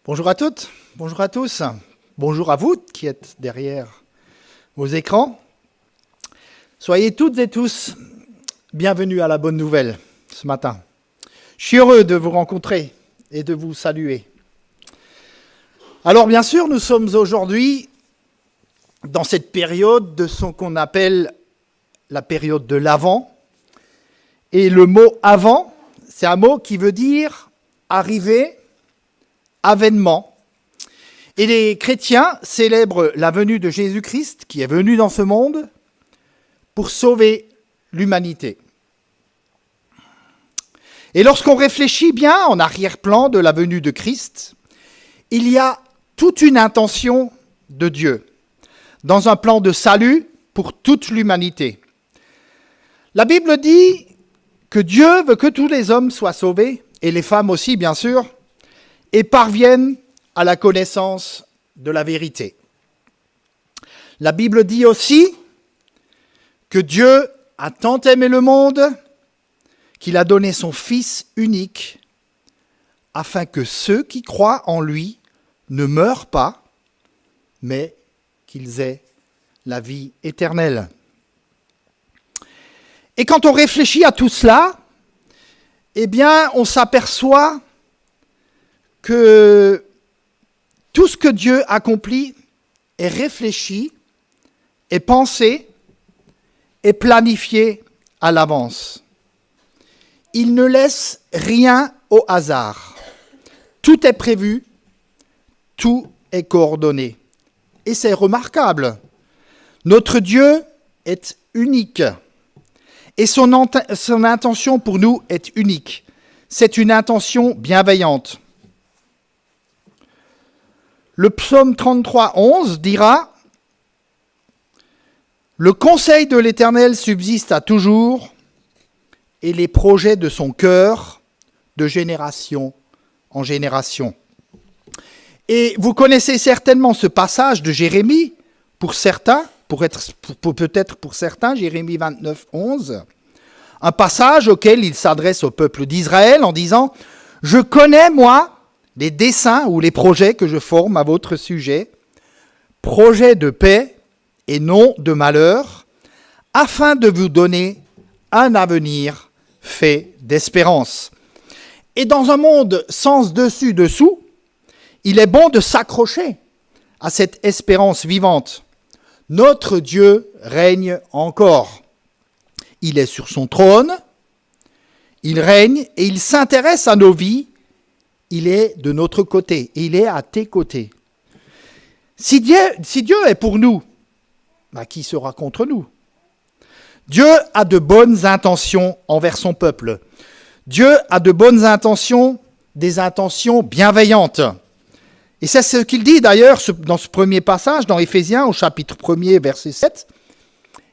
Bonjour à toutes, bonjour à tous, bonjour à vous qui êtes derrière vos écrans. Soyez toutes et tous bienvenus à la bonne nouvelle ce matin. Je suis heureux de vous rencontrer et de vous saluer. Alors bien sûr, nous sommes aujourd'hui dans cette période de ce qu'on appelle la période de l'Avent. Et le mot « avant », c'est un mot qui veut dire « arriver », avènement. Et les chrétiens célèbrent la venue de Jésus-Christ qui est venu dans ce monde pour sauver l'humanité. Et lorsqu'on réfléchit bien en arrière-plan de la venue de Christ, il y a toute une intention de Dieu dans un plan de salut pour toute l'humanité. La Bible dit que Dieu veut que tous les hommes soient sauvés, et les femmes aussi bien sûr, et parviennent à la connaissance de la vérité. La Bible dit aussi que Dieu a tant aimé le monde qu'il a donné son Fils unique afin que ceux qui croient en lui ne meurent pas, mais qu'ils aient la vie éternelle. Et quand on réfléchit à tout cela, eh bien, on s'aperçoit que tout ce que Dieu accomplit est réfléchi, est pensé, est planifié à l'avance. Il ne laisse rien au hasard. Tout est prévu, tout est coordonné. Et c'est remarquable. Notre Dieu est unique. Et son intention pour nous est unique. C'est une intention bienveillante. Le psaume 33, 11 dira « Le conseil de l'Éternel subsiste à toujours, et les projets de son cœur de génération en génération. » Et vous connaissez certainement ce passage de Jérémie, pour certains, peut-être pour certains, Jérémie 29, 11, un passage auquel il s'adresse au peuple d'Israël en disant « Je connais, moi, les desseins ou les projets que je forme à votre sujet, projets de paix et non de malheur, afin de vous donner un avenir fait d'espérance. » Et dans un monde sans dessus-dessous, il est bon de s'accrocher à cette espérance vivante. Notre Dieu règne encore. Il est sur son trône, il règne et il s'intéresse à nos vies. Il est de notre côté, il est à tes côtés. Si Dieu est pour nous, qui sera contre nous? Dieu a de bonnes intentions envers son peuple. Dieu a de bonnes intentions, des intentions bienveillantes. Et c'est ce qu'il dit d'ailleurs dans ce premier passage, dans Éphésiens, au chapitre 1er, verset 7.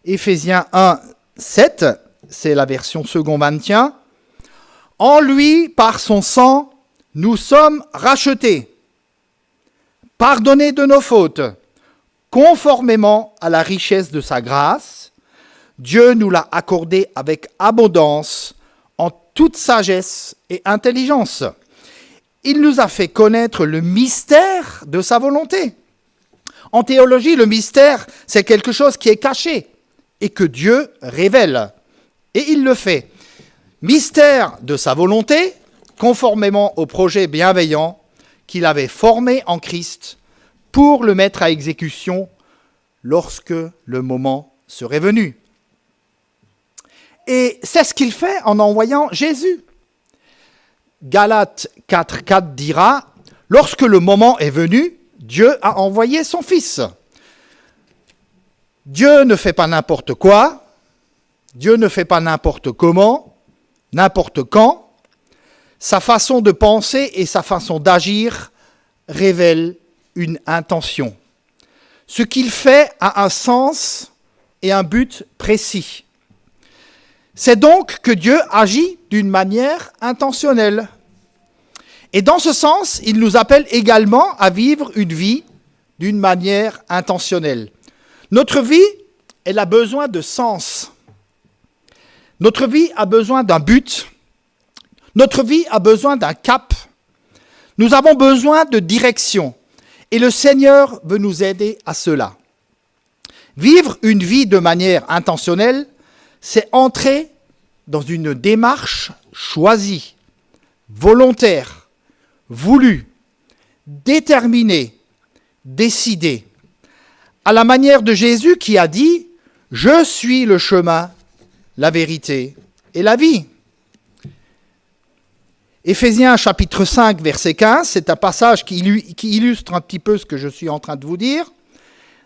Éphésiens 1, 7, c'est la version second maintien. « En lui, par son sang, nous sommes rachetés, pardonnés de nos fautes, conformément à la richesse de sa grâce. Dieu nous l'a accordé avec abondance, en toute sagesse et intelligence. Il nous a fait connaître le mystère de sa volonté. » En théologie, le mystère, c'est quelque chose qui est caché et que Dieu révèle. Et il le fait. Mystère de sa volonté, conformément au projet bienveillant qu'il avait formé en Christ pour le mettre à exécution lorsque le moment serait venu. Et c'est ce qu'il fait en envoyant Jésus. Galates 4, 4 dira « Lorsque le moment est venu, Dieu a envoyé son Fils. » Dieu ne fait pas n'importe quoi, Dieu ne fait pas n'importe comment, n'importe quand. Sa façon de penser et sa façon d'agir révèlent une intention. Ce qu'il fait a un sens et un but précis. C'est donc que Dieu agit d'une manière intentionnelle. Et dans ce sens, il nous appelle également à vivre une vie d'une manière intentionnelle. Notre vie, elle a besoin de sens. Notre vie a besoin d'un but. Notre vie a besoin d'un cap. Nous avons besoin de direction et le Seigneur veut nous aider à cela. Vivre une vie de manière intentionnelle, c'est entrer dans une démarche choisie, volontaire, voulue, déterminée, décidée, à la manière de Jésus qui a dit « Je suis le chemin, la vérité et la vie ». Éphésiens chapitre 5, verset 15, c'est un passage qui illustre un petit peu ce que je suis en train de vous dire,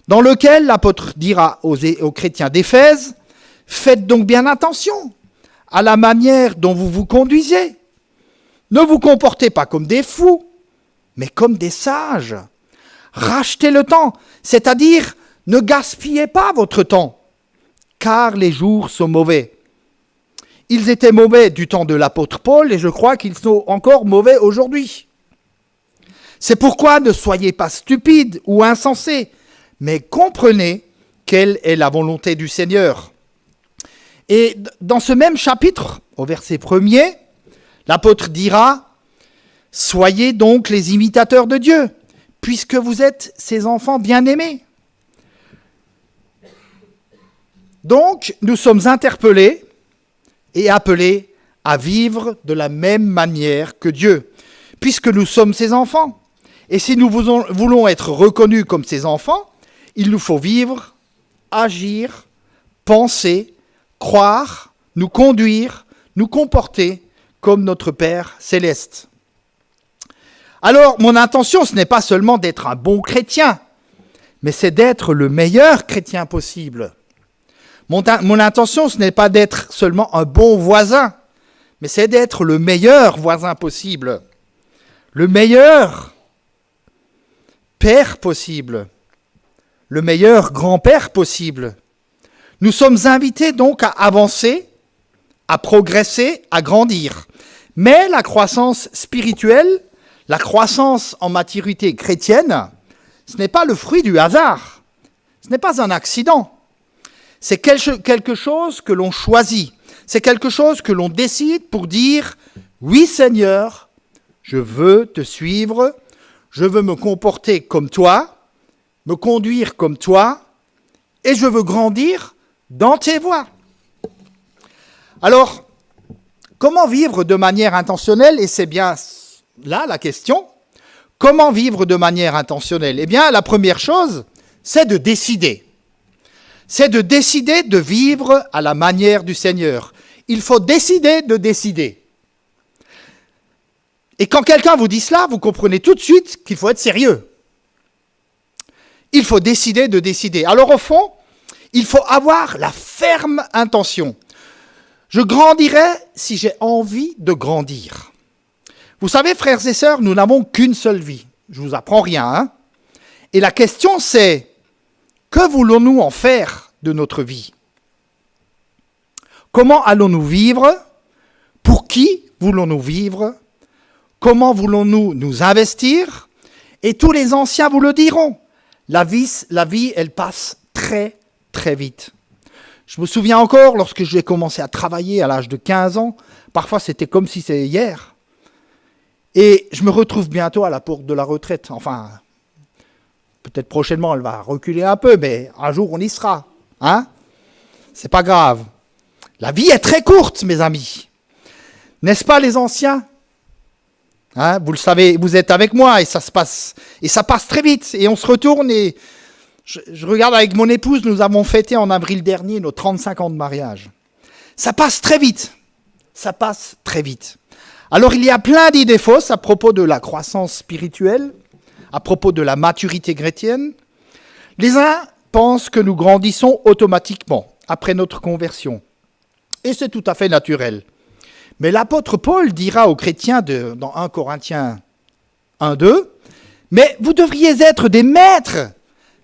dans lequel l'apôtre dira aux chrétiens d'Éphèse, « Faites donc bien attention à la manière dont vous vous conduisez. Ne vous comportez pas comme des fous, mais comme des sages. Rachetez le temps, c'est-à-dire ne gaspillez pas votre temps, car les jours sont mauvais. » Ils étaient mauvais du temps de l'apôtre Paul et je crois qu'ils sont encore mauvais aujourd'hui. C'est pourquoi ne soyez pas stupides ou insensés, mais comprenez quelle est la volonté du Seigneur. Et dans ce même chapitre, au verset 1er, l'apôtre dira « Soyez donc les imitateurs de Dieu, puisque vous êtes ses enfants bien-aimés. » Donc, nous sommes interpellés et appelés à vivre de la même manière que Dieu, puisque nous sommes ses enfants. Et si nous voulons être reconnus comme ses enfants, il nous faut vivre, agir, penser, croire, nous conduire, nous comporter comme notre Père céleste. Alors, mon intention, ce n'est pas seulement d'être un bon chrétien, mais c'est d'être le meilleur chrétien possible. Mon intention, ce n'est pas d'être seulement un bon voisin, mais c'est d'être le meilleur voisin possible, le meilleur père possible, le meilleur grand-père possible. Nous sommes invités donc à avancer, à progresser, à grandir. Mais la croissance spirituelle, la croissance en maturité chrétienne, ce n'est pas le fruit du hasard, ce n'est pas un accident. C'est quelque chose que l'on choisit, c'est quelque chose que l'on décide pour dire « Oui Seigneur, je veux te suivre, je veux me comporter comme toi, me conduire comme toi, et je veux grandir dans tes voies. » Alors, comment vivre de manière intentionnelle? Et c'est bien là la question. Comment vivre de manière intentionnelle? Eh bien, la première chose, c'est de décider. C'est de décider de vivre à la manière du Seigneur. Il faut décider de décider. Et quand quelqu'un vous dit cela, vous comprenez tout de suite qu'il faut être sérieux. Il faut décider de décider. Alors au fond, il faut avoir la ferme intention. Je grandirai si j'ai envie de grandir. Vous savez, frères et sœurs, nous n'avons qu'une seule vie. Je ne vous apprends rien, hein? Et la question c'est, que voulons-nous en faire de notre vie? Comment allons-nous vivre? Pour qui voulons-nous vivre? Comment voulons-nous nous investir? Et tous les anciens vous le diront. La vie, elle passe très, très vite. Je me souviens encore, lorsque j'ai commencé à travailler à l'âge de 15 ans, parfois c'était comme si c'était hier. Et je me retrouve bientôt à la porte de la retraite. Enfin, peut-être prochainement, elle va reculer un peu, mais un jour, on y sera. Hein? C'est pas grave. La vie est très courte, mes amis. N'est-ce pas, les anciens? Hein? Vous le savez, vous êtes avec moi et ça passe très vite. Et on se retourne et je regarde avec mon épouse, nous avons fêté en avril dernier nos 35 ans de mariage. Ça passe très vite. Ça passe très vite. Alors, il y a plein d'idées fausses à propos de la croissance spirituelle, à propos de la maturité chrétienne. Les uns pensent que nous grandissons automatiquement après notre conversion. Et c'est tout à fait naturel. Mais l'apôtre Paul dira aux chrétiens dans 1 Corinthiens 1:2, « Mais vous devriez être des maîtres,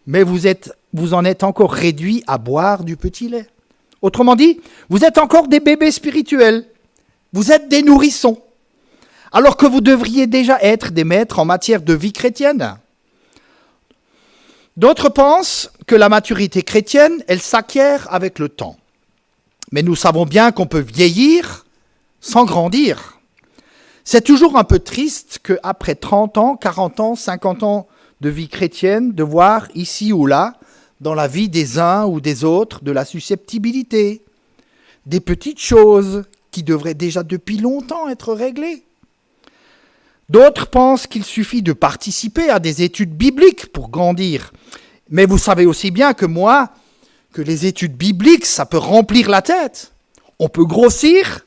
mais vous en êtes encore réduits à boire du petit lait. » Autrement dit, vous êtes encore des bébés spirituels. Vous êtes des nourrissons. Alors que vous devriez déjà être des maîtres en matière de vie chrétienne. D'autres pensent que la maturité chrétienne, elle s'acquiert avec le temps. Mais nous savons bien qu'on peut vieillir sans grandir. C'est toujours un peu triste qu'après 30 ans, 40 ans, 50 ans de vie chrétienne, de voir ici ou là, dans la vie des uns ou des autres, de la susceptibilité, des petites choses qui devraient déjà depuis longtemps être réglées. D'autres pensent qu'il suffit de participer à des études bibliques pour grandir. Mais vous savez aussi bien que moi, que les études bibliques, ça peut remplir la tête. On peut grossir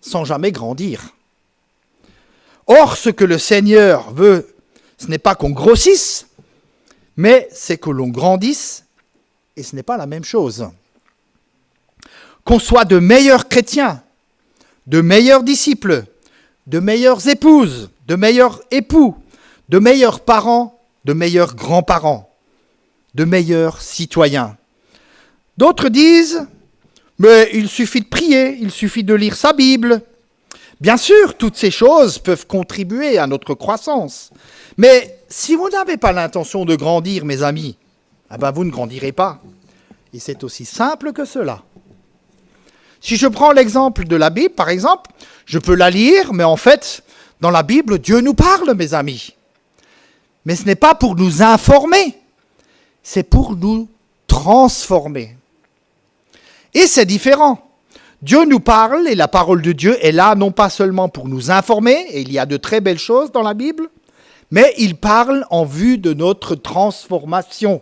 sans jamais grandir. Or, ce que le Seigneur veut, ce n'est pas qu'on grossisse, mais c'est que l'on grandisse, et ce n'est pas la même chose. Qu'on soit de meilleurs chrétiens, de meilleurs disciples, de meilleures épouses, de meilleurs époux, de meilleurs parents, de meilleurs grands-parents, de meilleurs citoyens. D'autres disent, mais il suffit de prier, il suffit de lire sa Bible. Bien sûr, toutes ces choses peuvent contribuer à notre croissance. Mais si vous n'avez pas l'intention de grandir, mes amis, vous ne grandirez pas. Et c'est aussi simple que cela. Si je prends l'exemple de la Bible, par exemple, je peux la lire, mais en fait, dans la Bible, Dieu nous parle, mes amis. Mais ce n'est pas pour nous informer, c'est pour nous transformer. Et c'est différent. Dieu nous parle et la parole de Dieu est là non pas seulement pour nous informer, et il y a de très belles choses dans la Bible, mais il parle en vue de notre transformation.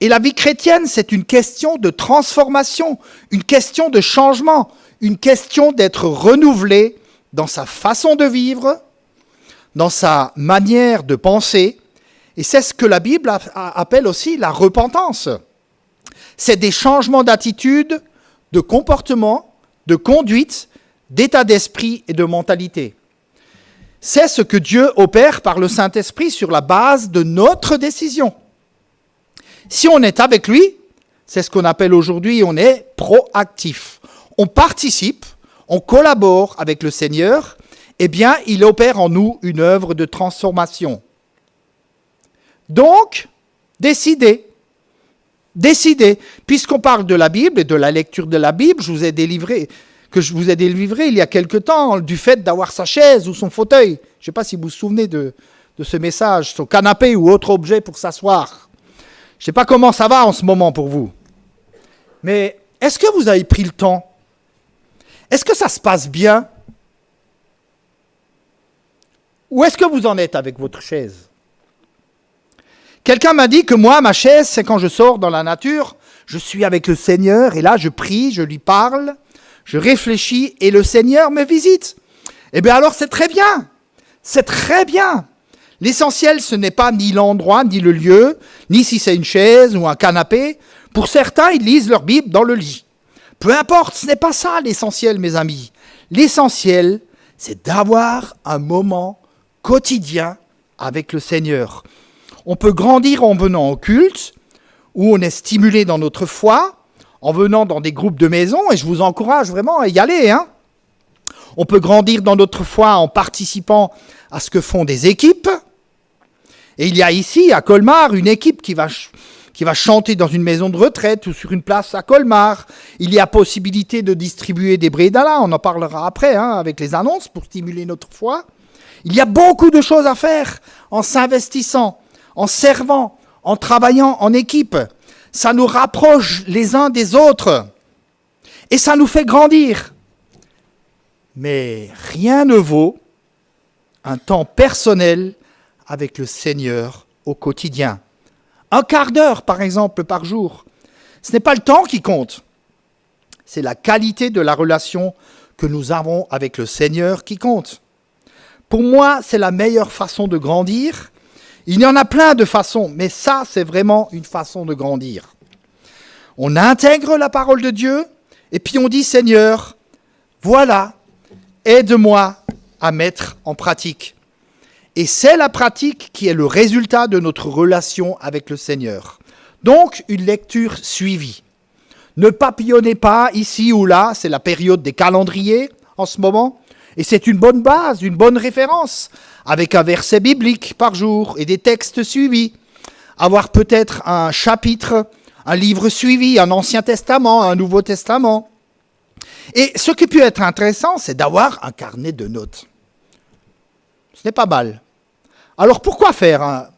Et la vie chrétienne, c'est une question de transformation, une question de changement, une question d'être renouvelé dans sa façon de vivre, dans sa manière de penser. Et c'est ce que la Bible appelle aussi la repentance. C'est des changements d'attitude, de comportement, de conduite, d'état d'esprit et de mentalité. C'est ce que Dieu opère par le Saint-Esprit sur la base de notre décision. Si on est avec lui, c'est ce qu'on appelle aujourd'hui, on est proactif. On participe, on collabore avec le Seigneur, eh bien, il opère en nous une œuvre de transformation. Donc, décidez. Puisqu'on parle de la Bible et de la lecture de la Bible, je vous ai délivré il y a quelque temps du fait d'avoir sa chaise ou son fauteuil. Je ne sais pas si vous vous souvenez de ce message, son canapé ou autre objet pour s'asseoir. Je ne sais pas comment ça va en ce moment pour vous. Mais est-ce que vous avez pris le temps? Est-ce que ça se passe bien? Où est-ce que vous en êtes avec votre chaise? Quelqu'un m'a dit que moi, ma chaise, c'est quand je sors dans la nature, je suis avec le Seigneur et là, je prie, je lui parle, je réfléchis et le Seigneur me visite. Eh bien alors, c'est très bien. C'est très bien. L'essentiel, ce n'est pas ni l'endroit, ni le lieu, ni si c'est une chaise ou un canapé. Pour certains, ils lisent leur Bible dans le lit. Peu importe, ce n'est pas ça l'essentiel, mes amis. L'essentiel, c'est d'avoir un moment quotidien avec le Seigneur. On peut grandir en venant au culte, où on est stimulé dans notre foi, en venant dans des groupes de maison, et je vous encourage vraiment à y aller. On peut grandir dans notre foi en participant à ce que font des équipes. Et il y a ici, à Colmar, une équipe qui va chanter dans une maison de retraite ou sur une place à Colmar. Il y a possibilité de distribuer des brédalas, on en parlera après, avec les annonces pour stimuler notre foi. Il y a beaucoup de choses à faire en s'investissant, en servant, en travaillant en équipe. Ça nous rapproche les uns des autres et ça nous fait grandir. Mais rien ne vaut un temps personnel avec le Seigneur au quotidien. Un quart d'heure, par exemple, par jour. Ce n'est pas le temps qui compte. C'est la qualité de la relation que nous avons avec le Seigneur qui compte. Pour moi, c'est la meilleure façon de grandir. Il y en a plein de façons, mais ça, c'est vraiment une façon de grandir. On intègre la parole de Dieu, et puis on dit, Seigneur, voilà, aide-moi à mettre en pratique. Et c'est la pratique qui est le résultat de notre relation avec le Seigneur. Donc, une lecture suivie. Ne papillonnez pas ici ou là, c'est la période des calendriers en ce moment, et c'est une bonne base, une bonne référence, avec un verset biblique par jour et des textes suivis. Avoir peut-être un chapitre, un livre suivi, un Ancien Testament, un Nouveau Testament. Et ce qui peut être intéressant, c'est d'avoir un carnet de notes. Ce n'est pas mal. Alors pourquoi faire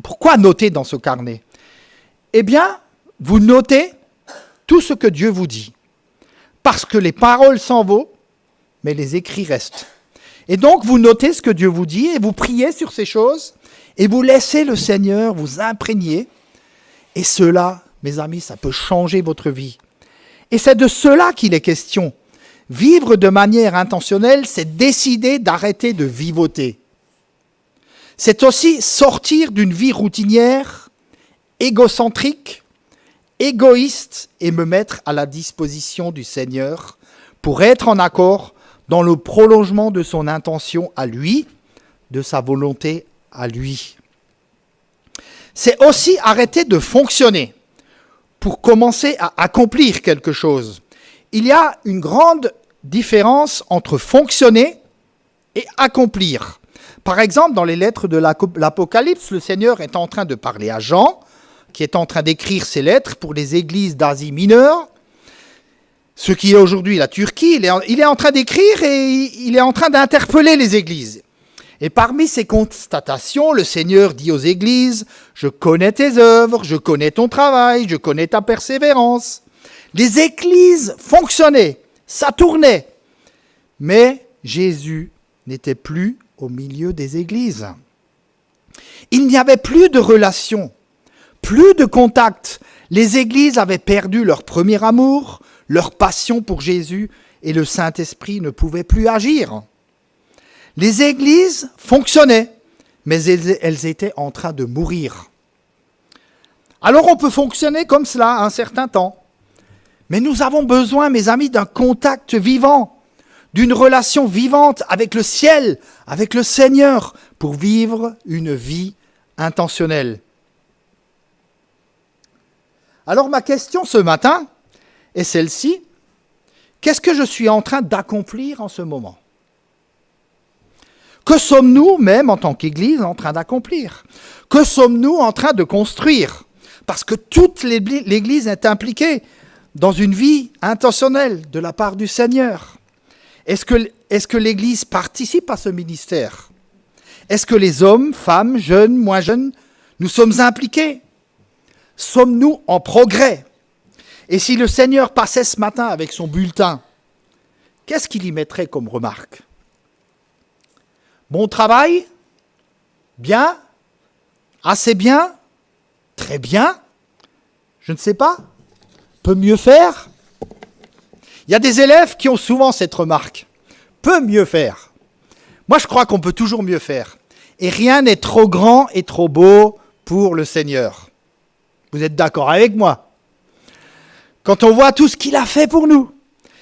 pourquoi noter dans ce carnet? Eh bien, vous notez tout ce que Dieu vous dit. Parce que les paroles s'en vont, mais les écrits restent. Et donc, vous notez ce que Dieu vous dit et vous priez sur ces choses et vous laissez le Seigneur vous imprégner. Et cela, mes amis, ça peut changer votre vie. Et c'est de cela qu'il est question. Vivre de manière intentionnelle, c'est décider d'arrêter de vivoter. C'est aussi sortir d'une vie routinière, égocentrique, égoïste et me mettre à la disposition du Seigneur pour être en accord dans le prolongement de son intention à lui, de sa volonté à lui. C'est aussi arrêter de fonctionner pour commencer à accomplir quelque chose. Il y a une grande différence entre fonctionner et accomplir. Par exemple, dans les lettres de l'Apocalypse, le Seigneur est en train de parler à Jean, qui est en train d'écrire ses lettres pour les églises d'Asie mineure, ce qui est aujourd'hui la Turquie. Il est en train d'écrire et il est en train d'interpeller les églises. Et parmi ces constatations, le Seigneur dit aux églises, « Je connais tes œuvres, je connais ton travail, je connais ta persévérance. » Les églises fonctionnaient, ça tournait. Mais Jésus n'était plus au milieu des églises. Il n'y avait plus de relation, plus de contact. Les églises avaient perdu leur premier amour, leur passion pour Jésus, et le Saint-Esprit ne pouvait plus agir. Les églises fonctionnaient, mais elles étaient en train de mourir. Alors on peut fonctionner comme cela un certain temps. Mais nous avons besoin, mes amis, d'un contact vivant, d'une relation vivante avec le ciel, avec le Seigneur, pour vivre une vie intentionnelle. Alors ma question ce matin est celle-ci. Qu'est-ce que je suis en train d'accomplir en ce moment ? Que sommes-nous, même en tant qu'Église, en train d'accomplir ? Que sommes-nous en train de construire ? Parce que toute l'Église est impliquée dans une vie intentionnelle de la part du Seigneur. Est-ce que l'Église participe à ce ministère ? Est-ce que les hommes, femmes, jeunes, moins jeunes, nous sommes impliqués ? Sommes-nous en progrès ? Et si le Seigneur passait ce matin avec son bulletin, qu'est-ce qu'il y mettrait comme remarque ? Bon travail ? Bien ? Assez bien ? Très bien ? Je ne sais pas ? Peut mieux faire ? Il y a des élèves qui ont souvent cette remarque. Peut mieux faire. Moi, je crois qu'on peut toujours mieux faire. Et rien n'est trop grand et trop beau pour le Seigneur. Vous êtes d'accord avec moi ? Quand on voit tout ce qu'il a fait pour nous,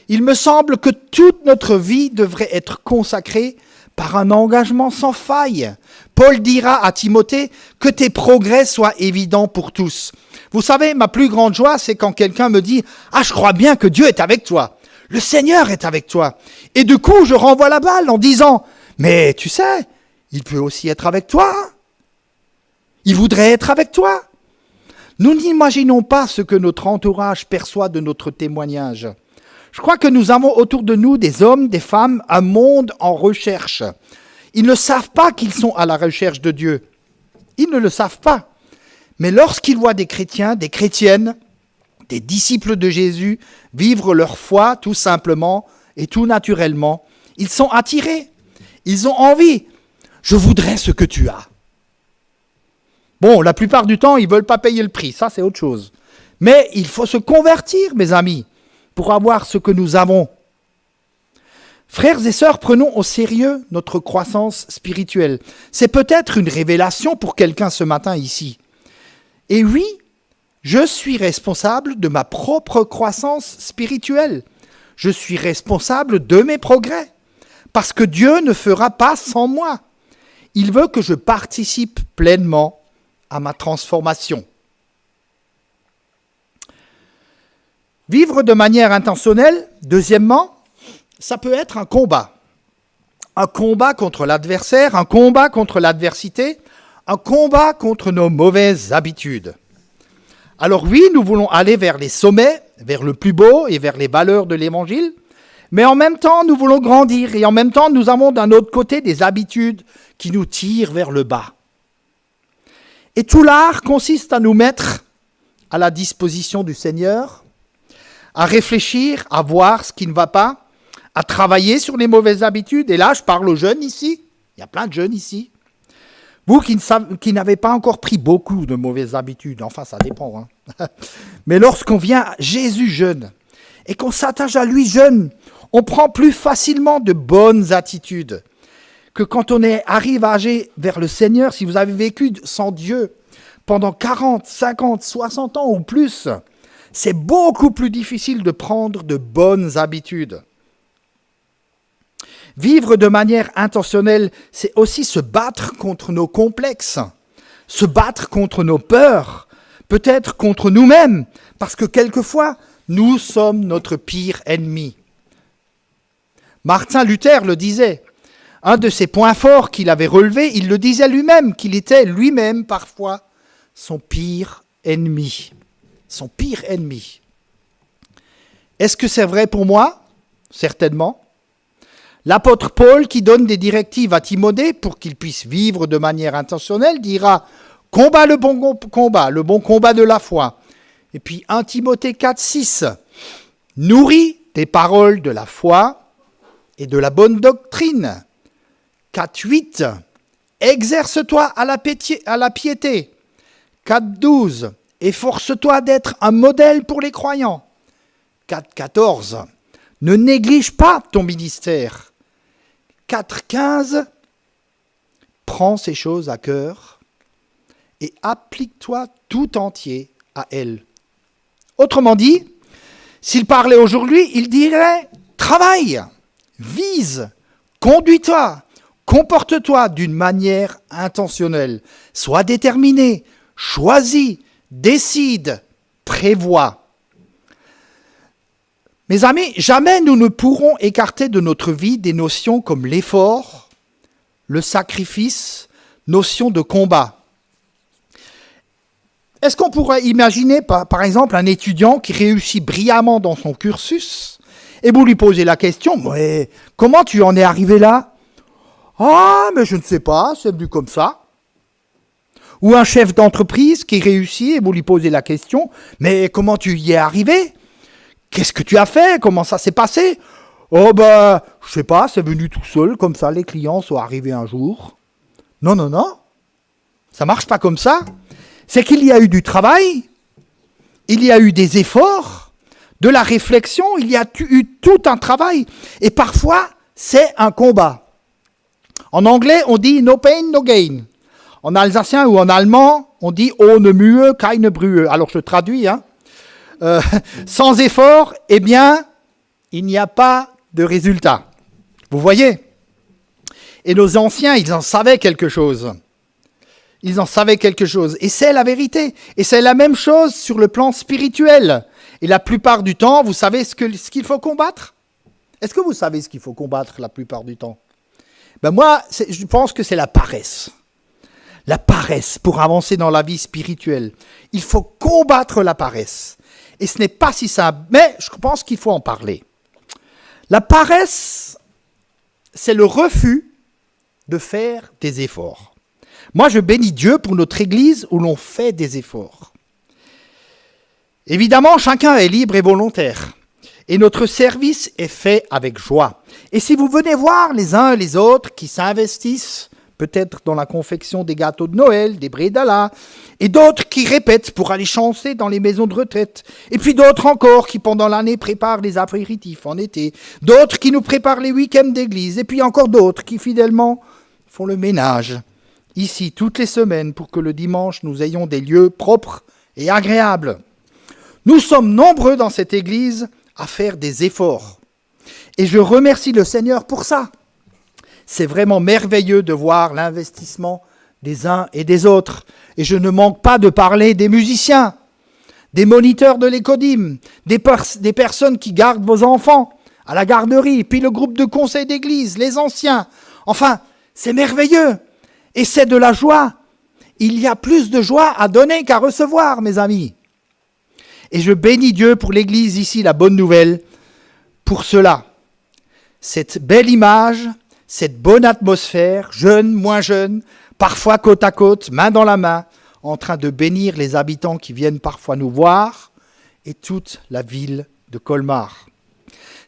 il me semble que toute notre vie devrait être consacrée par un engagement sans faille. Paul dira à Timothée que tes progrès soient évidents pour tous. Vous savez, ma plus grande joie, c'est quand quelqu'un me dit « Ah, je crois bien que Dieu est avec toi. Le Seigneur est avec toi. » Et du coup, je renvoie la balle en disant « Mais tu sais, il peut aussi être avec toi. Il voudrait être avec toi. » Nous n'imaginons pas ce que notre entourage perçoit de notre témoignage. Je crois que nous avons autour de nous des hommes, des femmes, un monde en recherche. Ils ne savent pas qu'ils sont à la recherche de Dieu. Ils ne le savent pas. Mais lorsqu'ils voient des chrétiens, des chrétiennes, des disciples de Jésus vivre leur foi tout simplement et tout naturellement, ils sont attirés. Ils ont envie. Je voudrais ce que tu as. Bon, la plupart du temps, ils ne veulent pas payer le prix. Ça, c'est autre chose. Mais il faut se convertir, mes amis, pour avoir ce que nous avons. Frères et sœurs, prenons au sérieux notre croissance spirituelle. C'est peut-être une révélation pour quelqu'un ce matin ici. Et oui, je suis responsable de ma propre croissance spirituelle. Je suis responsable de mes progrès. Parce que Dieu ne fera pas sans moi. Il veut que je participe pleinement à ma transformation. Vivre de manière intentionnelle, deuxièmement, ça peut être un combat. Un combat contre l'adversaire, un combat contre l'adversité, un combat contre nos mauvaises habitudes. Alors oui, nous voulons aller vers les sommets, vers le plus beau et vers les valeurs de l'Évangile, Mais en même temps, nous voulons grandir et en même temps, nous avons d'un autre côté des habitudes qui nous tirent vers le bas. Et tout l'art consiste à nous mettre à la disposition du Seigneur, à réfléchir, à voir ce qui ne va pas, à travailler sur les mauvaises habitudes. Et là, je parle aux jeunes ici. Il y a plein de jeunes ici. Vous qui n'avez pas encore pris beaucoup de mauvaises habitudes, enfin ça dépend. Mais lorsqu'on vient à Jésus jeune et qu'on s'attache à lui jeune, on prend plus facilement de bonnes attitudes que quand on arrive âgé vers le Seigneur. Si vous avez vécu sans Dieu pendant 40, 50, 60 ans ou plus, c'est beaucoup plus difficile de prendre de bonnes habitudes. Vivre de manière intentionnelle, c'est aussi se battre contre nos complexes, se battre contre nos peurs, peut-être contre nous-mêmes, parce que quelquefois, nous sommes notre pire ennemi. Martin Luther le disait, un de ses points forts qu'il avait relevé, il le disait lui-même, qu'il était lui-même parfois son pire ennemi. Son pire ennemi. Est-ce que c'est vrai pour moi ? Certainement. L'apôtre Paul, qui donne des directives à Timothée pour qu'il puisse vivre de manière intentionnelle, dira « Combat le bon combat de la foi ». Et puis 1 Timothée 4, 6, « Nourris tes paroles de la foi et de la bonne doctrine ». 4, 8, « Exerce-toi à la piété ». 4, 12, « Efforce-toi d'être un modèle pour les croyants ». 4, 14, « Ne néglige pas ton ministère ». 4.15, prends ces choses à cœur et applique-toi tout entier à elles. Autrement dit, s'il parlait aujourd'hui, il dirait travaille, vise, conduis-toi, comporte-toi d'une manière intentionnelle, sois déterminé, choisis, décide, prévois. Mes amis, jamais nous ne pourrons écarter de notre vie des notions comme l'effort, le sacrifice, notion de combat. Est-ce qu'on pourrait imaginer, par exemple, un étudiant qui réussit brillamment dans son cursus et vous lui posez la question, mais comment tu en es arrivé là ? Ah, mais je ne sais pas, c'est venu comme ça. Ou un chef d'entreprise qui réussit et vous lui posez la question, mais comment tu y es arrivé ? Qu'est-ce que tu as fait ? Comment ça s'est passé ? Oh ben, je sais pas, c'est venu tout seul, comme ça, les clients sont arrivés un jour. Non, ça marche pas comme ça. C'est qu'il y a eu du travail, il y a eu des efforts, de la réflexion, il y a eu tout un travail. Et parfois, c'est un combat. En anglais, on dit « no pain, no gain ». En alsacien ou en allemand, on dit « ohne Mühe, keine Brühe ». Alors je traduis, sans effort, eh bien, il n'y a pas de résultat. Vous voyez ? Et nos anciens, ils en savaient quelque chose. Ils en savaient quelque chose. Et c'est la vérité. Et c'est la même chose sur le plan spirituel. Et la plupart du temps, vous savez ce qu'il faut combattre ? Est-ce que vous savez ce qu'il faut combattre la plupart du temps ? Ben moi, je pense que c'est la paresse. La paresse pour avancer dans la vie spirituelle. Il faut combattre la paresse. Et ce n'est pas si simple, mais je pense qu'il faut en parler. La paresse, c'est le refus de faire des efforts. Moi, je bénis Dieu pour notre Église où l'on fait des efforts. Évidemment, chacun est libre et volontaire. Et notre service est fait avec joie. Et si vous venez voir les uns et les autres qui s'investissent, peut-être dans la confection des gâteaux de Noël, des bredala, et d'autres qui répètent pour aller chanter dans les maisons de retraite, et puis d'autres encore qui pendant l'année préparent les apéritifs en été, d'autres qui nous préparent les week-ends d'église, et puis encore d'autres qui fidèlement font le ménage, ici toutes les semaines, pour que le dimanche nous ayons des lieux propres et agréables. Nous sommes nombreux dans cette église à faire des efforts, et je remercie le Seigneur pour ça. C'est vraiment merveilleux de voir l'investissement des uns et des autres. Et je ne manque pas de parler des musiciens, des moniteurs de l'écodim, des personnes qui gardent vos enfants à la garderie, puis le groupe de conseil d'église, les anciens. Enfin, c'est merveilleux. Et c'est de la joie. Il y a plus de joie à donner qu'à recevoir, mes amis. Et je bénis Dieu pour l'église ici, la bonne nouvelle, pour cela. cette belle image, cette bonne atmosphère, jeunes, moins jeunes, parfois côte à côte, main dans la main, en train de bénir les habitants qui viennent parfois nous voir et toute la ville de Colmar.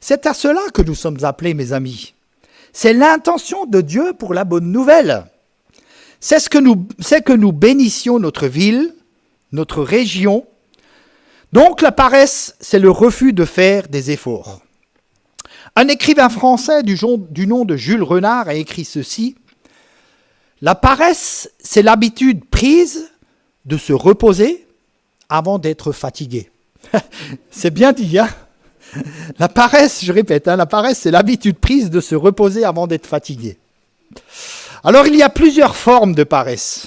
C'est à cela que nous sommes appelés, mes amis. C'est l'intention de Dieu pour la bonne nouvelle. C'est que nous bénissions notre ville, notre région. Donc la paresse, c'est le refus de faire des efforts. Un écrivain français du nom de Jules Renard a écrit ceci. La paresse, c'est l'habitude prise de se reposer avant d'être fatigué. C'est bien dit, hein? La paresse, je répète, la paresse, c'est l'habitude prise de se reposer avant d'être fatigué. Alors, il y a plusieurs formes de paresse.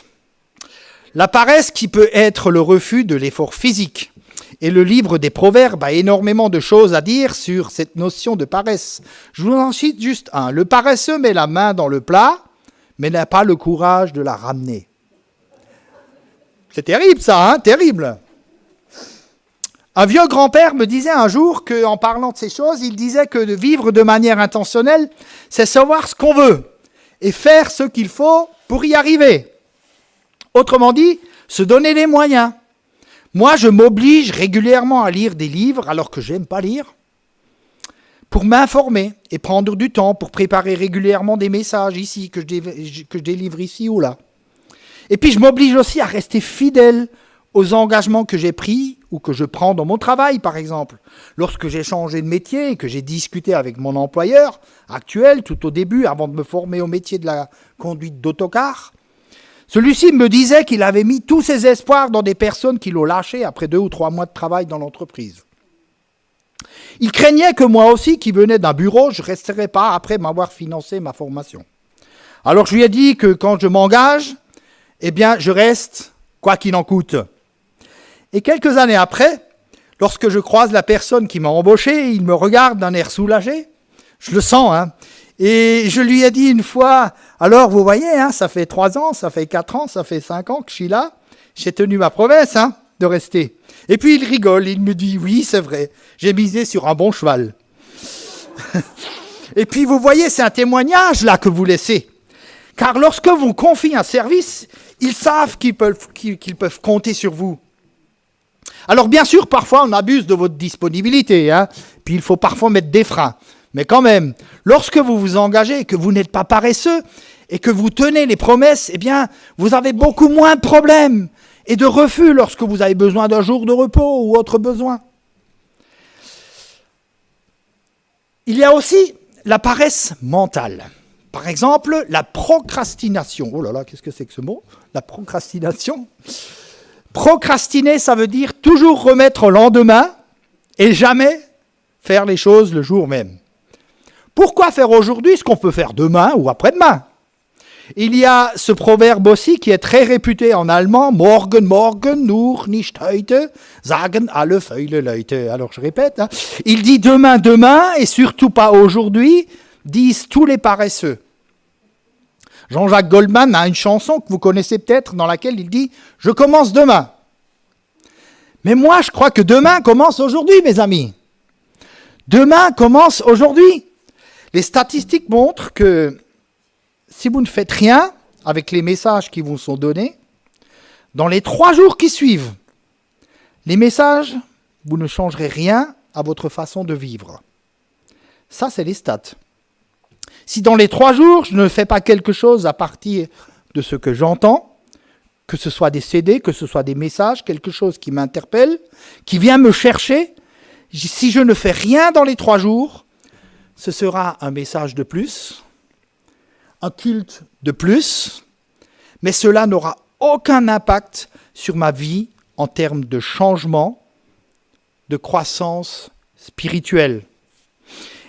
La paresse qui peut être le refus de l'effort physique. Et le livre des Proverbes a énormément de choses à dire sur cette notion de paresse. Je vous en cite juste un. Le paresseux met la main dans le plat, mais n'a pas le courage de la ramener. C'est terrible ça, hein? Terrible. Un vieux grand-père me disait un jour qu'en parlant de ces choses, il disait que de vivre de manière intentionnelle, c'est savoir ce qu'on veut et faire ce qu'il faut pour y arriver. Autrement dit, se donner les moyens. Moi, je m'oblige régulièrement à lire des livres, alors que j'aime pas lire, pour m'informer et prendre du temps pour préparer régulièrement des messages ici, que je délivre ici ou là. Et puis, je m'oblige aussi à rester fidèle aux engagements que j'ai pris ou que je prends dans mon travail, par exemple. Lorsque j'ai changé de métier et que j'ai discuté avec mon employeur actuel, tout au début, avant de me former au métier de la conduite d'autocar, celui-ci me disait qu'il avait mis tous ses espoirs dans des personnes qui l'ont lâché après 2 ou 3 mois de travail dans l'entreprise. Il craignait que moi aussi, qui venais d'un bureau, je ne resterais pas après m'avoir financé ma formation. Alors je lui ai dit que quand je m'engage, eh bien je reste, quoi qu'il en coûte. Et quelques années après, lorsque je croise la personne qui m'a embauché, il me regarde d'un air soulagé. Je le sens, hein. Et je lui ai dit une fois, alors vous voyez, hein, ça fait 3 ans, ça fait 4 ans, ça fait 5 ans que je suis là. J'ai tenu ma promesse, hein, de rester. Et puis il rigole, il me dit, oui, c'est vrai, j'ai misé sur un bon cheval. Et puis vous voyez, c'est un témoignage là que vous laissez. Car lorsque vous confiez un service, ils savent qu'ils peuvent compter sur vous. Alors bien sûr, parfois on abuse de votre disponibilité, hein, puis il faut parfois mettre des freins. Mais quand même, lorsque vous vous engagez et que vous n'êtes pas paresseux et que vous tenez les promesses, eh bien, vous avez beaucoup moins de problèmes et de refus lorsque vous avez besoin d'un jour de repos ou autre besoin. Il y a aussi la paresse mentale. Par exemple, la procrastination. Oh là là, qu'est-ce que c'est que ce mot? La procrastination. Procrastiner, ça veut dire toujours remettre au lendemain et jamais faire les choses le jour même. Pourquoi faire aujourd'hui ce qu'on peut faire demain ou après-demain? Il y a ce proverbe aussi qui est très réputé en allemand, Morgen, morgen, nur nicht heute, sagen alle faule Leute. Alors je répète, hein, il dit demain, demain, et surtout pas aujourd'hui, disent tous les paresseux. Jean-Jacques Goldman a une chanson que vous connaissez peut-être dans laquelle il dit « Je commence demain ». Mais moi, je crois que demain commence aujourd'hui, mes amis. Demain commence aujourd'hui. Les statistiques montrent que si vous ne faites rien avec les messages qui vous sont donnés, dans les 3 jours qui suivent, les messages, vous ne changerez rien à votre façon de vivre. Ça, c'est les stats. Si dans les 3 jours, je ne fais pas quelque chose à partir de ce que j'entends, que ce soit des CD, que ce soit des messages, quelque chose qui m'interpelle, qui vient me chercher, si je ne fais rien dans les 3 jours, ce sera un message de plus, un culte de plus, mais cela n'aura aucun impact sur ma vie en termes de changement, de croissance spirituelle.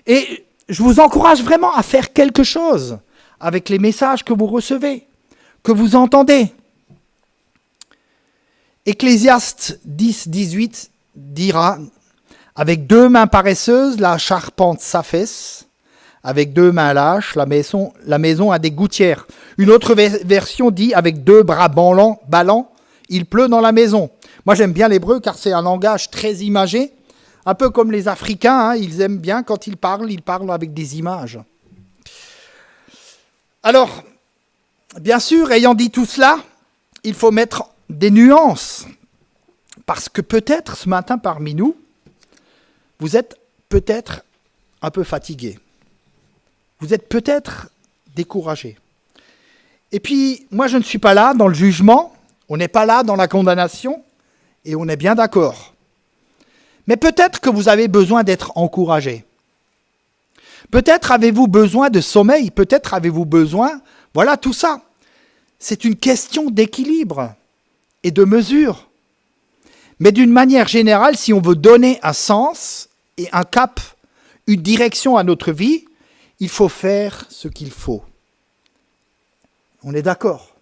Et je vous encourage vraiment à faire quelque chose avec les messages que vous recevez, que vous entendez. Ecclésiaste 10, 18 dira « Avec 2 mains paresseuses, la charpente s'affaisse. Avec 2 mains lâches, la maison a des gouttières. » Une autre version dit « Avec 2 bras ballants, il pleut dans la maison. » Moi, j'aime bien l'hébreu car c'est un langage très imagé. Un peu comme les Africains, ils aiment bien quand ils parlent avec des images. Alors, bien sûr, ayant dit tout cela, il faut mettre des nuances. Parce que peut-être ce matin parmi nous, vous êtes peut-être un peu fatigué. Vous êtes peut-être découragé. Et puis, moi je ne suis pas là dans le jugement, on n'est pas là dans la condamnation, et on est bien d'accord. Mais peut-être que vous avez besoin d'être encouragé. Peut-être avez-vous besoin de sommeil, peut-être avez-vous besoin, voilà tout ça. C'est une question d'équilibre et de mesure. Mais d'une manière générale, si on veut donner un sens et un cap, une direction à notre vie, il faut faire ce qu'il faut. On est d'accord.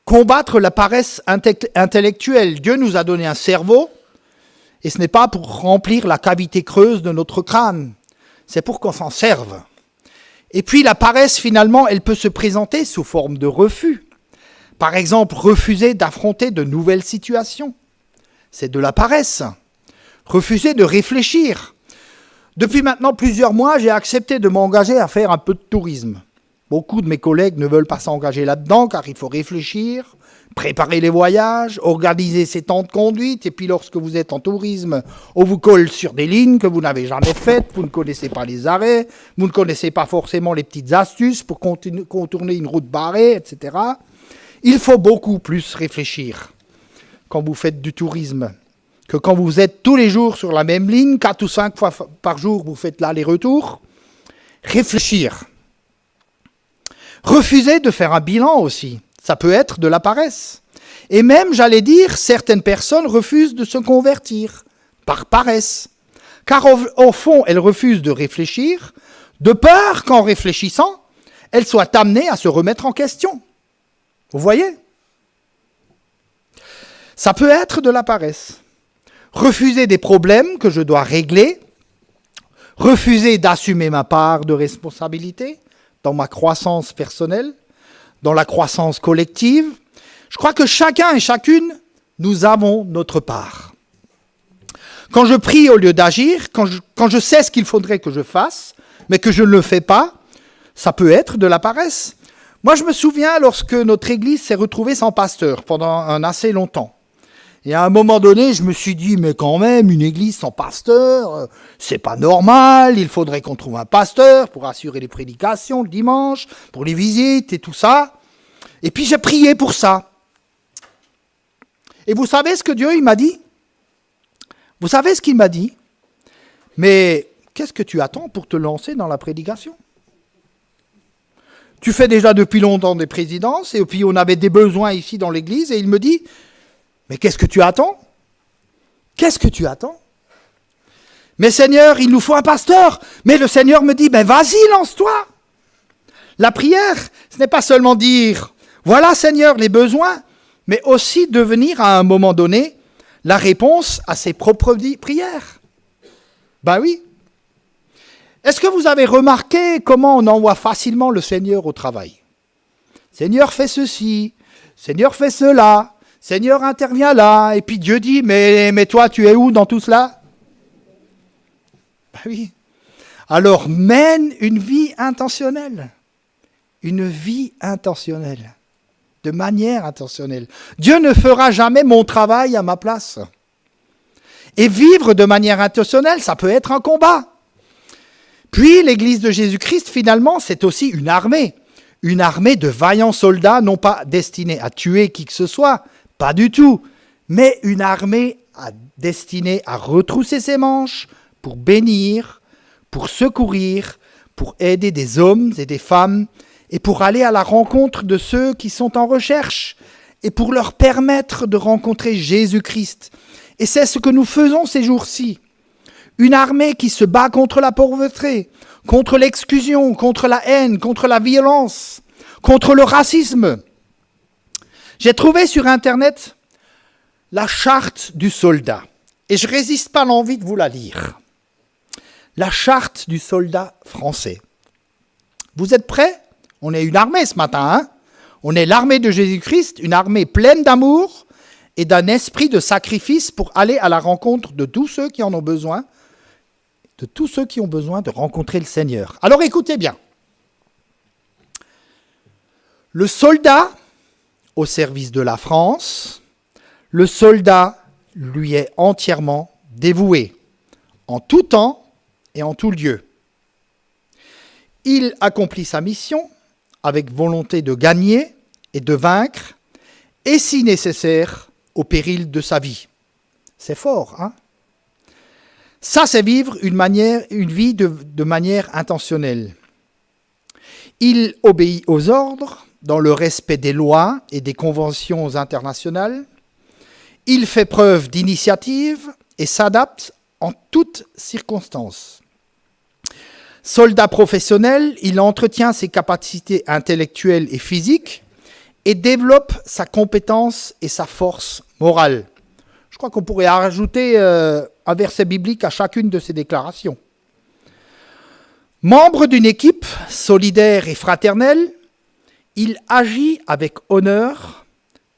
Combattre la paresse intellectuelle. Dieu nous a donné un cerveau, et ce n'est pas pour remplir la cavité creuse de notre crâne, c'est pour qu'on s'en serve. Et puis la paresse, finalement, elle peut se présenter sous forme de refus. Par exemple, refuser d'affronter de nouvelles situations. C'est de la paresse. Refuser de réfléchir. Depuis maintenant plusieurs mois, j'ai accepté de m'engager à faire un peu de tourisme. Beaucoup de mes collègues ne veulent pas s'engager là-dedans car il faut réfléchir, préparer les voyages, organiser ses temps de conduite. Et puis lorsque vous êtes en tourisme, on vous colle sur des lignes que vous n'avez jamais faites, vous ne connaissez pas les arrêts, vous ne connaissez pas forcément les petites astuces pour contourner une route barrée, etc. Il faut beaucoup plus réfléchir quand vous faites du tourisme que quand vous êtes tous les jours sur la même ligne, 4 ou 5 fois par jour, vous faites l'aller-retour. Réfléchir. Refuser de faire un bilan aussi, ça peut être de la paresse. Et même, j'allais dire, certaines personnes refusent de se convertir par paresse. Car au fond, elles refusent de réfléchir, de peur qu'en réfléchissant, elles soient amenées à se remettre en question. Vous voyez ? Ça peut être de la paresse. Refuser des problèmes que je dois régler, refuser d'assumer ma part de responsabilité dans ma croissance personnelle, dans la croissance collective. Je crois que chacun et chacune, nous avons notre part. Quand je prie au lieu d'agir, quand je sais ce qu'il faudrait que je fasse, mais que je ne le fais pas, ça peut être de la paresse. Moi, je me souviens lorsque notre église s'est retrouvée sans pasteur pendant un assez longtemps. Et à un moment donné, je me suis dit, mais quand même, une église sans pasteur, c'est pas normal, il faudrait qu'on trouve un pasteur pour assurer les prédications le dimanche, pour les visites et tout ça. Et puis j'ai prié pour ça. Et vous savez ce que Dieu il m'a dit ? Vous savez ce qu'il m'a dit ? Mais qu'est-ce que tu attends pour te lancer dans la prédication ? Tu fais déjà depuis longtemps des présidences, et puis on avait des besoins ici dans l'église, et il me dit, mais qu'est-ce que tu attends ? Qu'est-ce que tu attends ? Mais Seigneur, il nous faut un pasteur. Mais le Seigneur me dit, ben vas-y, lance-toi. La prière, ce n'est pas seulement dire, voilà Seigneur les besoins, mais aussi devenir à un moment donné la réponse à ses propres prières. Ben oui. Est-ce que vous avez remarqué comment on envoie facilement le Seigneur au travail ? Seigneur, fais ceci. Seigneur, fais cela. Seigneur, intervient là. Et puis Dieu dit, mais toi, tu es où dans tout cela ? Ben oui. Alors, mène une vie intentionnelle. Une vie intentionnelle. De manière intentionnelle. Dieu ne fera jamais mon travail à ma place. Et vivre de manière intentionnelle, ça peut être un combat. Puis, l'Église de Jésus-Christ, finalement, c'est aussi une armée. Une armée de vaillants soldats, non pas destinés à tuer qui que ce soit, pas du tout, mais une armée destinée à retrousser ses manches pour bénir, pour secourir, pour aider des hommes et des femmes et pour aller à la rencontre de ceux qui sont en recherche et pour leur permettre de rencontrer Jésus-Christ. Et c'est ce que nous faisons ces jours-ci. Une armée qui se bat contre la pauvreté, contre l'exclusion, contre la haine, contre la violence, contre le racisme. J'ai trouvé sur Internet la charte du soldat. Et je ne résiste pas à l'envie de vous la lire. La charte du soldat français. Vous êtes prêts ? On est une armée ce matin, hein ? On est l'armée de Jésus-Christ, une armée pleine d'amour et d'un esprit de sacrifice pour aller à la rencontre de tous ceux qui en ont besoin, de tous ceux qui ont besoin de rencontrer le Seigneur. Alors écoutez bien. Le soldat au service de la France, le soldat lui est entièrement dévoué, en tout temps et en tout lieu. Il accomplit sa mission avec volonté de gagner et de vaincre, et si nécessaire, au péril de sa vie. C'est fort, hein? Ça, c'est vivre une vie de manière intentionnelle. Il obéit aux ordres dans le respect des lois et des conventions internationales. Il fait preuve d'initiative et s'adapte en toutes circonstances. Soldat professionnel, il entretient ses capacités intellectuelles et physiques et développe sa compétence et sa force morale. Je crois qu'on pourrait rajouter un verset biblique à chacune de ces déclarations. Membre d'une équipe solidaire et fraternelle, il agit avec honneur,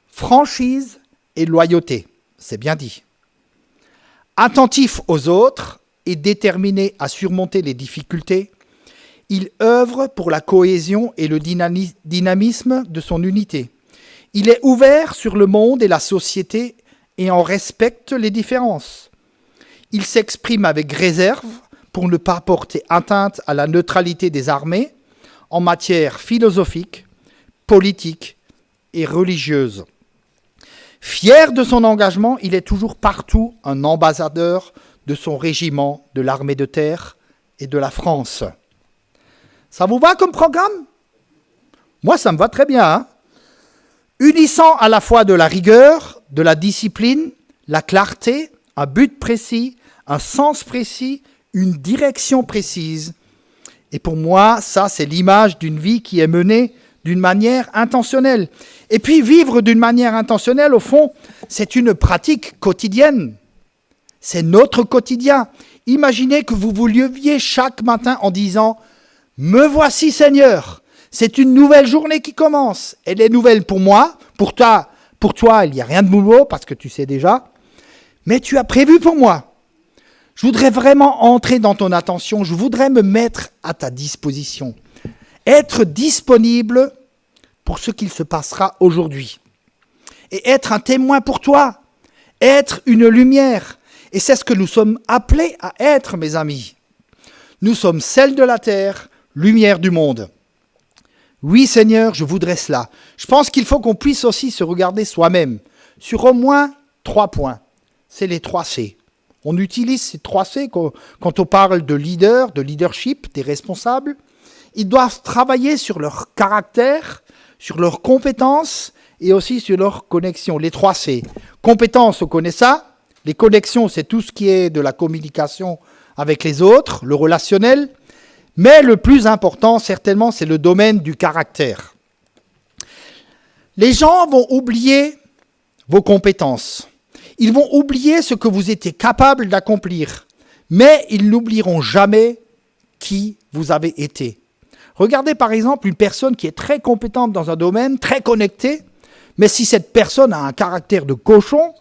franchise et loyauté. C'est bien dit. Attentif aux autres et déterminé à surmonter les difficultés, il œuvre pour la cohésion et le dynamisme de son unité. Il est ouvert sur le monde et la société et en respecte les différences. Il s'exprime avec réserve pour ne pas porter atteinte à la neutralité des armées en matière philosophique, politique et religieuse. Fier de son engagement, il est toujours partout un ambassadeur de son régiment de l'armée de terre et de la France. Ça vous va comme programme? Moi, ça me va très bien, hein? Unissant à la fois de la rigueur, de la discipline, la clarté, un but précis, un sens précis, une direction précise. Et pour moi, ça, c'est l'image d'une vie qui est menée d'une manière intentionnelle. Et puis, vivre d'une manière intentionnelle, au fond, c'est une pratique quotidienne. C'est notre quotidien. Imaginez que vous vous leviez chaque matin en disant « Me voici Seigneur ». C'est une nouvelle journée qui commence. Elle est nouvelle pour moi. Pour toi, il n'y a rien de nouveau parce que tu sais déjà. Mais tu as prévu pour moi. Je voudrais vraiment entrer dans ton attention. Je voudrais me mettre à ta disposition. Être disponible pour ce qu'il se passera aujourd'hui. Et être un témoin pour toi. Être une lumière. Et c'est ce que nous sommes appelés à être, mes amis. Nous sommes sel de la terre, lumière du monde. Oui, Seigneur, je voudrais cela. Je pense qu'il faut qu'on puisse aussi se regarder soi-même sur au moins 3 points. C'est les 3 C. On utilise ces 3 C quand on parle de leader, de leadership, des responsables. Ils doivent travailler sur leur caractère, sur leurs compétences et aussi sur leurs connexions. Les 3 C. Compétences, on connaît ça. Les connexions, c'est tout ce qui est de la communication avec les autres, le relationnel. Mais le plus important, certainement, c'est le domaine du caractère. Les gens vont oublier vos compétences. Ils vont oublier ce que vous étiez capable d'accomplir. Mais ils n'oublieront jamais qui vous avez été. Regardez par exemple une personne qui est très compétente dans un domaine, très connectée, mais si cette personne a un caractère de cochon,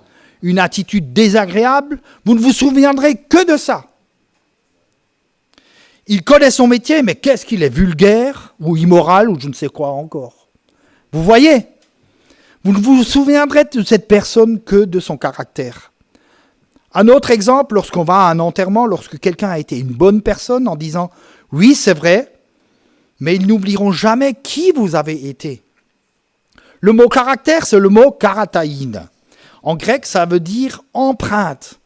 une attitude désagréable, vous ne vous souviendrez que de ça. Il connaît son métier, mais qu'est-ce qu'il est vulgaire, ou immoral, ou je ne sais quoi encore. Vous voyez? Vous ne vous souviendrez de cette personne que de son caractère. Un autre exemple, lorsqu'on va à un enterrement, lorsque quelqu'un a été une bonne personne, en disant « Oui, c'est vrai », mais ils n'oublieront jamais qui vous avez été. Le mot caractère, c'est le mot karataïn. En grec, ça veut dire empreinte,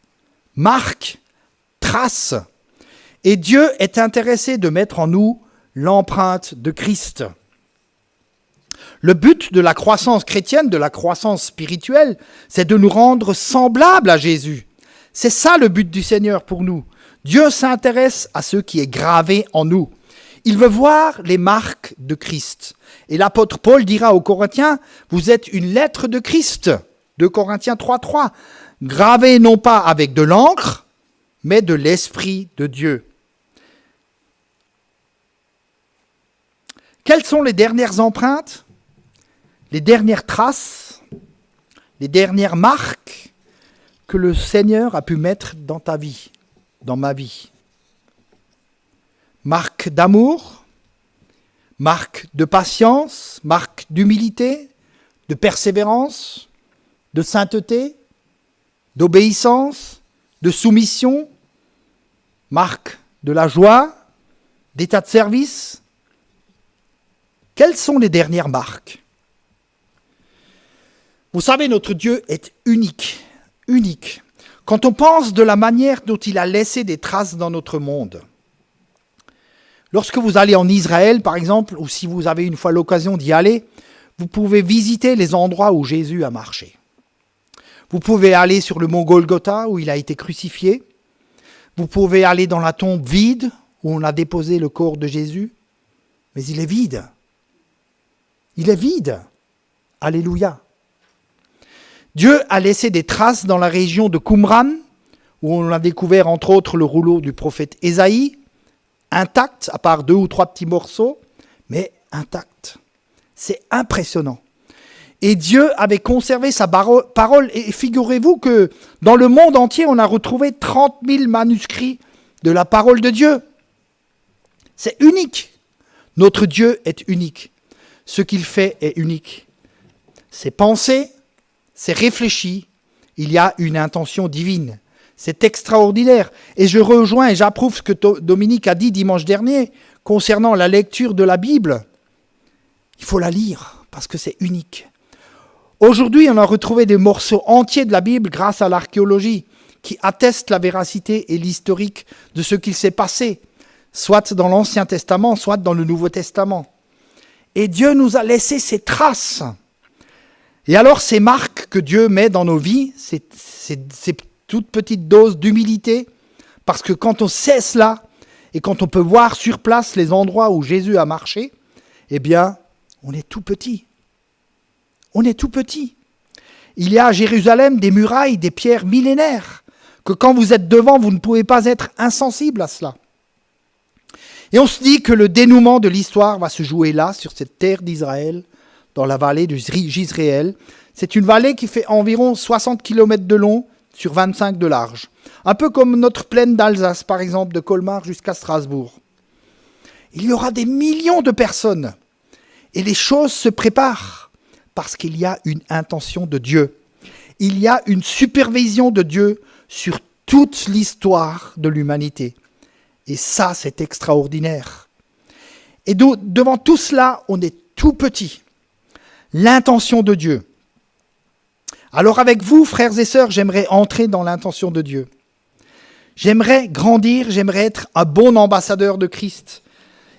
marque, trace. Et Dieu est intéressé de mettre en nous l'empreinte de Christ. Le but de la croissance chrétienne, de la croissance spirituelle, c'est de nous rendre semblables à Jésus. C'est ça le but du Seigneur pour nous. Dieu s'intéresse à ce qui est gravé en nous. Il veut voir les marques de Christ. Et l'apôtre Paul dira aux Corinthiens, vous êtes une lettre de Christ. 2 Corinthiens 3:3. Gravée non pas avec de l'encre, mais de l'Esprit de Dieu. Quelles sont les dernières empreintes? Les dernières traces? les dernières marques que le Seigneur a pu mettre dans ta vie, dans ma vie? Marque d'amour, marque de patience, marque d'humilité, de persévérance, de sainteté, d'obéissance, de soumission, marque de la joie, d'état de service. Quelles sont les dernières marques? Vous savez, notre Dieu est unique, unique. Quand on pense de la manière dont il a laissé des traces dans notre monde, lorsque vous allez en Israël, par exemple, ou si vous avez une fois l'occasion d'y aller, vous pouvez visiter les endroits où Jésus a marché. Vous pouvez aller sur le mont Golgotha, où il a été crucifié. Vous pouvez aller dans la tombe vide, où on a déposé le corps de Jésus. Mais il est vide. Il est vide. Alléluia. Dieu a laissé des traces dans la région de Qumran, où on a découvert entre autres le rouleau du prophète Ésaïe, intact, à part 2 ou 3 petits morceaux, mais intact. C'est impressionnant. Et Dieu avait conservé sa parole. Et figurez-vous que dans le monde entier, on a retrouvé 30 000 manuscrits de la parole de Dieu. C'est unique. Notre Dieu est unique. Ce qu'il fait est unique. C'est pensé, c'est réfléchi. Il y a une intention divine. C'est extraordinaire. Et je rejoins et j'approuve ce que Dominique a dit dimanche dernier concernant la lecture de la Bible. Il faut la lire parce que c'est unique. Aujourd'hui, on a retrouvé des morceaux entiers de la Bible grâce à l'archéologie qui attestent la véracité et l'historique de ce qu'il s'est passé, soit dans l'Ancien Testament, soit dans le Nouveau Testament. Et Dieu nous a laissé ces traces. Et alors, ces marques que Dieu met dans nos vies, ces toutes petites doses d'humilité, parce que quand on sait cela, et quand on peut voir sur place les endroits où Jésus a marché, eh bien, on est tout petit. On est tout petit. Il y a à Jérusalem des murailles, des pierres millénaires, que quand vous êtes devant, vous ne pouvez pas être insensible à cela. Et on se dit que le dénouement de l'histoire va se jouer là, sur cette terre d'Israël, dans la vallée de Jizréel. C'est une vallée qui fait environ 60 km de long sur 25 de large. Un peu comme notre plaine d'Alsace, par exemple, de Colmar jusqu'à Strasbourg. Il y aura des millions de personnes. Et les choses se préparent. Parce qu'il y a une intention de Dieu. Il y a une supervision de Dieu sur toute l'histoire de l'humanité. Et ça, c'est extraordinaire. Et devant tout cela, on est tout petit. L'intention de Dieu. Alors avec vous, frères et sœurs, j'aimerais entrer dans l'intention de Dieu. J'aimerais grandir, j'aimerais être un bon ambassadeur de Christ.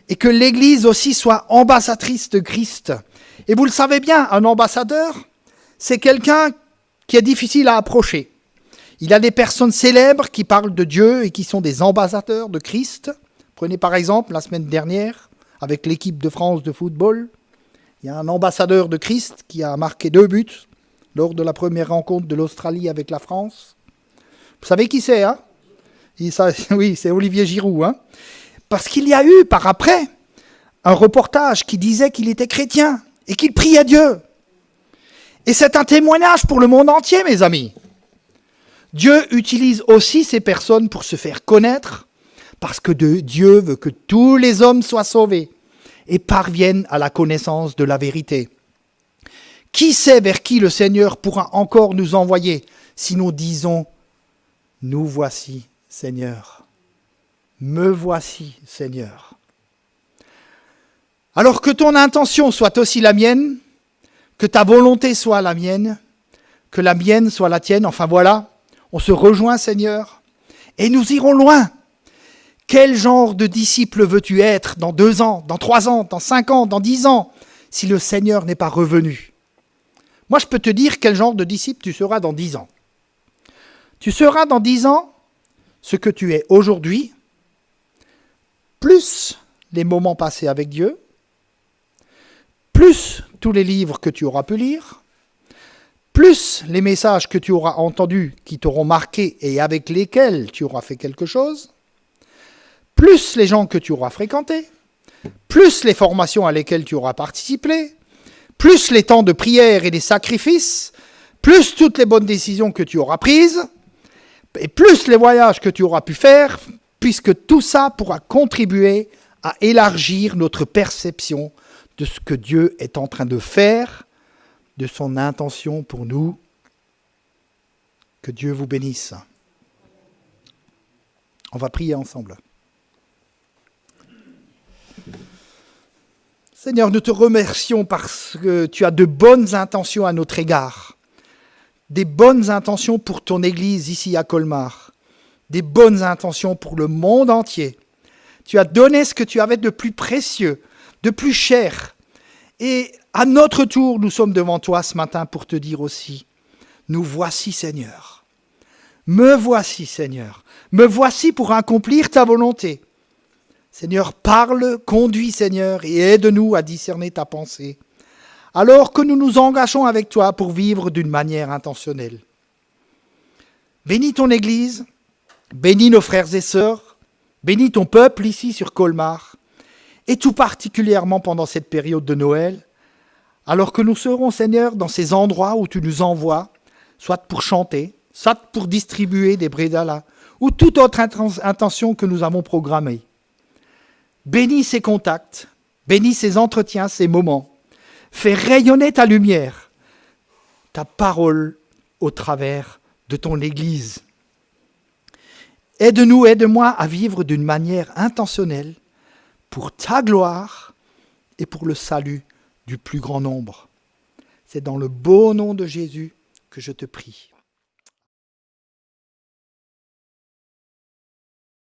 Et que l'Église aussi soit ambassadrice de Christ. Et vous le savez bien, un ambassadeur, c'est quelqu'un qui est difficile à approcher. Il y a des personnes célèbres qui parlent de Dieu et qui sont des ambassadeurs de Christ. Prenez par exemple la semaine dernière, avec l'équipe de France de football, il y a un ambassadeur de Christ qui a marqué 2 buts lors de la première rencontre de l'Australie avec la France. Vous savez qui c'est, hein? Oui, c'est Olivier Giroud. Hein? Parce qu'il y a eu, par après, un reportage qui disait qu'il était chrétien et qu'il priait Dieu. Et c'est un témoignage pour le monde entier, mes amis. Dieu utilise aussi ces personnes pour se faire connaître, parce que Dieu veut que tous les hommes soient sauvés et parviennent à la connaissance de la vérité. Qui sait vers qui le Seigneur pourra encore nous envoyer si nous disons « Nous voici, Seigneur. Me voici, Seigneur. » Alors que ton intention soit aussi la mienne, que ta volonté soit la mienne, que la mienne soit la tienne, enfin voilà, on se rejoint, Seigneur, et nous irons loin. Quel genre de disciple veux-tu être dans 2 ans, dans 3 ans, dans 5 ans, dans 10 ans, si le Seigneur n'est pas revenu? Moi, je peux te dire quel genre de disciple tu seras dans 10 ans. Tu seras dans 10 ans ce que tu es aujourd'hui, plus les moments passés avec Dieu, plus tous les livres que tu auras pu lire, plus les messages que tu auras entendus qui t'auront marqué et avec lesquels tu auras fait quelque chose, plus les gens que tu auras fréquentés, plus les formations à lesquelles tu auras participé, plus les temps de prière et des sacrifices, plus toutes les bonnes décisions que tu auras prises, et plus les voyages que tu auras pu faire, puisque tout ça pourra contribuer à élargir notre perception de ce que Dieu est en train de faire, de son intention pour nous. Que Dieu vous bénisse. On va prier ensemble. Seigneur, nous te remercions parce que tu as de bonnes intentions à notre égard. Des bonnes intentions pour ton Église ici à Colmar. Des bonnes intentions pour le monde entier. Tu as donné ce que tu avais de plus précieux, de plus cher. Et à notre tour, nous sommes devant toi ce matin pour te dire aussi, nous voici Seigneur. Me voici Seigneur. Me voici pour accomplir ta volonté. Seigneur, parle, conduis Seigneur et aide-nous à discerner ta pensée. Alors que nous nous engageons avec toi pour vivre d'une manière intentionnelle. Bénis ton Église, bénis nos frères et sœurs, bénis ton peuple ici sur Colmar, et tout particulièrement pendant cette période de Noël, alors que nous serons, Seigneur, dans ces endroits où tu nous envoies, soit pour chanter, soit pour distribuer des brédalas, ou toute autre intention que nous avons programmée. Bénis ces contacts, bénis ces entretiens, ces moments. Fais rayonner ta lumière, ta parole au travers de ton Église. Aide-nous, aide-moi à vivre d'une manière intentionnelle pour ta gloire et pour le salut du plus grand nombre. C'est dans le beau nom de Jésus que je te prie.